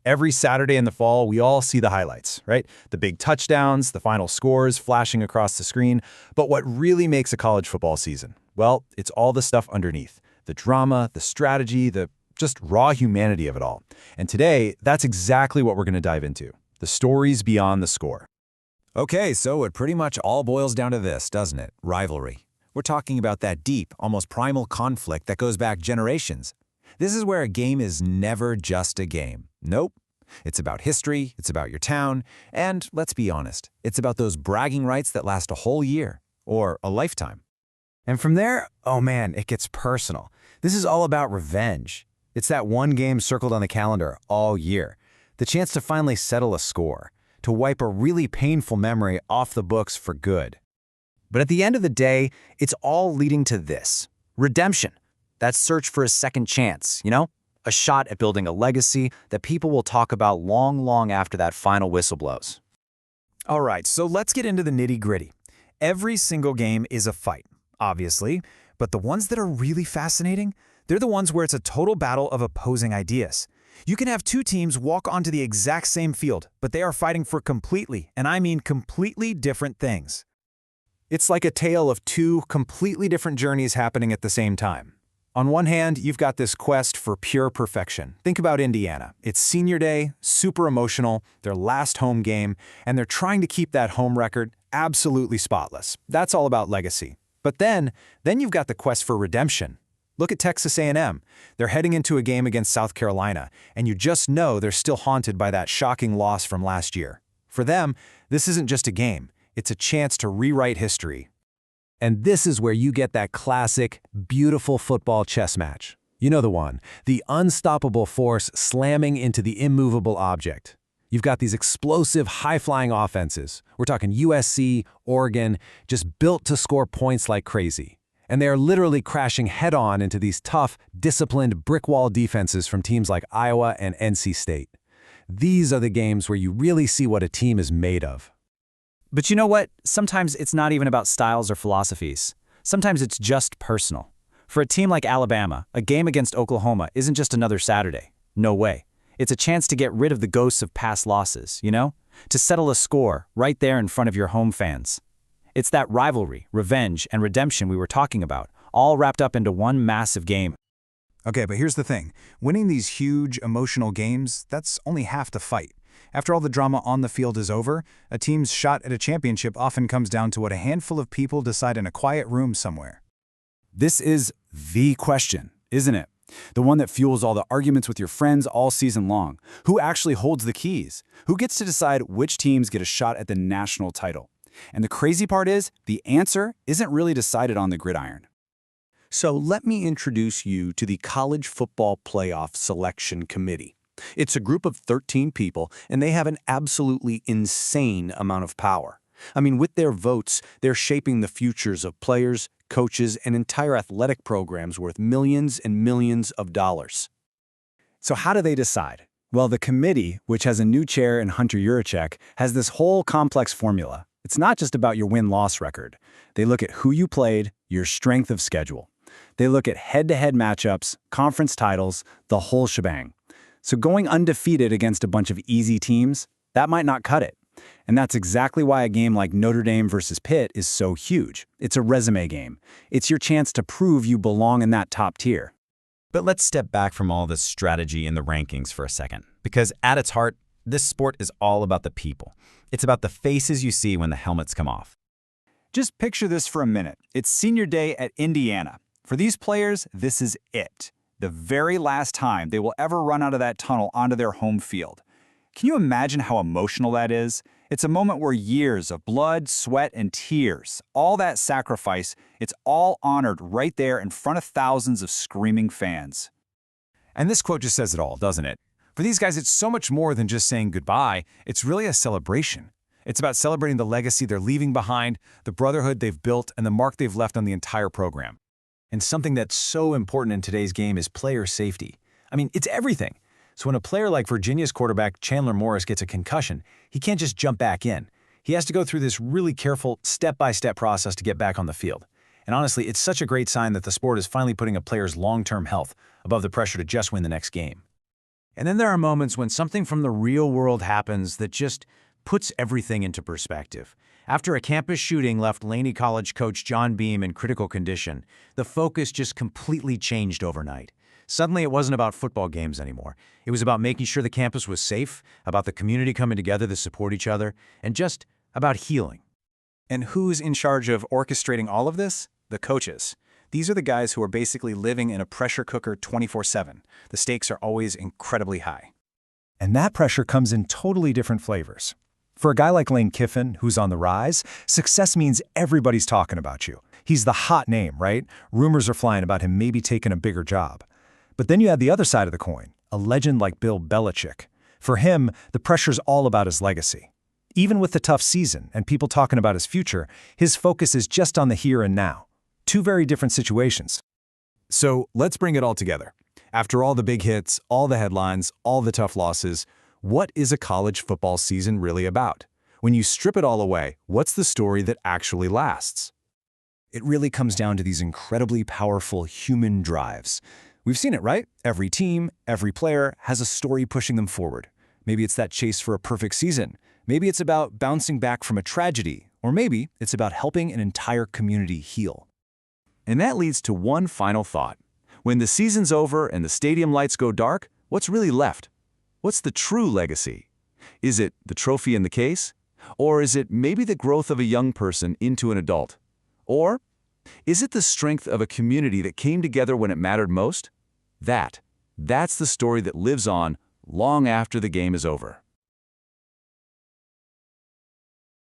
Every Saturday in the fall, we all see the highlights, right? The big touchdowns, the final scores flashing across the screen. But what really makes a college football season? Well, it's all the stuff underneath. The drama, the strategy, the just raw humanity of it all. And today, that's exactly what we're going to dive into. The stories beyond the score. Okay, so it pretty much all boils down to this, doesn't it? Rivalry. We're talking about that deep, almost primal conflict that goes back generations. This is where a game is never just a game. Nope. It's about history, it's about your town, and let's be honest, it's about those bragging rights that last a whole year, or a lifetime. And from there, oh man, it gets personal. This is all about revenge. It's that one game circled on the calendar all year. The chance to finally settle a score, to wipe a really painful memory off the books for good. But at the end of the day, it's all leading to this: redemption. That search for a second chance, A shot at building a legacy that people will talk about long after that final whistle blows. All right, so let's get into the nitty-gritty. Every single game is a fight, obviously, but the ones that are really fascinating, they're the ones where it's a total battle of opposing ideas. You can have two teams walk onto the exact same field, but they are fighting for completely, and I mean completely different things. It's like a tale of two completely different journeys happening at the same time. On one hand, you've got this quest for pure perfection. Think about Indiana. It's senior day, super emotional, their last home game, and they're trying to keep that home record absolutely spotless. That's all about legacy. But then you've got the quest for redemption. Look at Texas A&M. They're heading into a game against South Carolina, and you just know they're still haunted by that shocking loss from last year. For them, this isn't just a game. It's a chance to rewrite history. And this is where you get that classic, beautiful football chess match. You know the one, the unstoppable force slamming into the immovable object. You've got these explosive, high-flying offenses. We're talking USC, Oregon, just built to score points like crazy. And they are literally crashing head-on into these tough, disciplined brick wall defenses from teams like Iowa and NC State. These are the games where you really see what a team is made of. But you know what? Sometimes it's not even about styles or philosophies. Sometimes it's just personal. For a team like Alabama, a game against Oklahoma isn't just another Saturday. No way. It's a chance to get rid of the ghosts of past losses, To settle a score right there in front of your home fans. It's that rivalry, revenge, and redemption we were talking about, all wrapped up into one massive game. Okay, but here's the thing. Winning these huge, emotional games, that's only half the fight. After all the drama on the field is over, a team's shot at a championship often comes down to what a handful of people decide in a quiet room somewhere. This is the question, isn't it? The one that fuels all the arguments with your friends all season long. Who actually holds the keys? Who gets to decide which teams get a shot at the national title? And the crazy part is, the answer isn't really decided on the gridiron. So let me introduce you to the College Football Playoff Selection Committee. It's a group of 13 people, and they have an absolutely insane amount of power. With their votes, they're shaping the futures of players, coaches, and entire athletic programs worth millions and millions of dollars. So how do they decide? Well, the committee, which has a new chair in Hunter Yurachek, has this whole complex formula. It's not just about your win-loss record. They look at who you played, your strength of schedule. They look at head-to-head matchups, conference titles, the whole shebang. So going undefeated against a bunch of easy teams, that might not cut it. And that's exactly why a game like Notre Dame versus Pitt is so huge. It's a resume game. It's your chance to prove you belong in that top tier. But let's step back from all this strategy in the rankings for a second, because at its heart, this sport is all about the people. It's about the faces you see when the helmets come off. Just picture this for a minute. It's senior day at Indiana. For these players, this is it. The very last time they will ever run out of that tunnel onto their home field. Can you imagine how emotional that is? It's a moment where years of blood, sweat, and tears, all that sacrifice, it's all honored right there in front of thousands of screaming fans. And this quote just says it all, doesn't it? For these guys, it's so much more than just saying goodbye. It's really a celebration. It's about celebrating the legacy they're leaving behind, the brotherhood they've built, and the mark they've left on the entire program. And something that's so important in today's game is player safety. It's everything. So when a player like Virginia's quarterback Chandler Morris gets a concussion, he can't just jump back in. He has to go through this really careful, step-by-step process to get back on the field. And honestly, it's such a great sign that the sport is finally putting a player's long-term health above the pressure to just win the next game. And then there are moments when something from the real world happens that just puts everything into perspective. After a campus shooting left Laney College coach John Beam in critical condition, the focus just completely changed overnight. Suddenly, it wasn't about football games anymore. It was about making sure the campus was safe, about the community coming together to support each other, and just about healing. And who's in charge of orchestrating all of this? The coaches. These are the guys who are basically living in a pressure cooker 24/7. The stakes are always incredibly high. And that pressure comes in totally different flavors. For a guy like Lane Kiffin, who's on the rise, success means everybody's talking about you. He's the hot name, right? Rumors are flying about him maybe taking a bigger job. But then you have the other side of the coin, a legend like Bill Belichick. For him, the pressure's all about his legacy. Even with the tough season and people talking about his future, his focus is just on the here and now. Two very different situations. So let's bring it all together. After all the big hits, all the headlines, all the tough losses, what is a college football season really about? When you strip it all away, what's the story that actually lasts? It really comes down to these incredibly powerful human drives. We've seen it, right? Every team, every player has a story pushing them forward. Maybe it's that chase for a perfect season. Maybe it's about bouncing back from a tragedy. Or maybe it's about helping an entire community heal. And that leads to one final thought. When the season's over and the stadium lights go dark, what's really left? What's the true legacy? Is it the trophy in the case? Or is it maybe the growth of a young person into an adult? Or is it the strength of a community that came together when it mattered most? That's the story that lives on long after the game is over.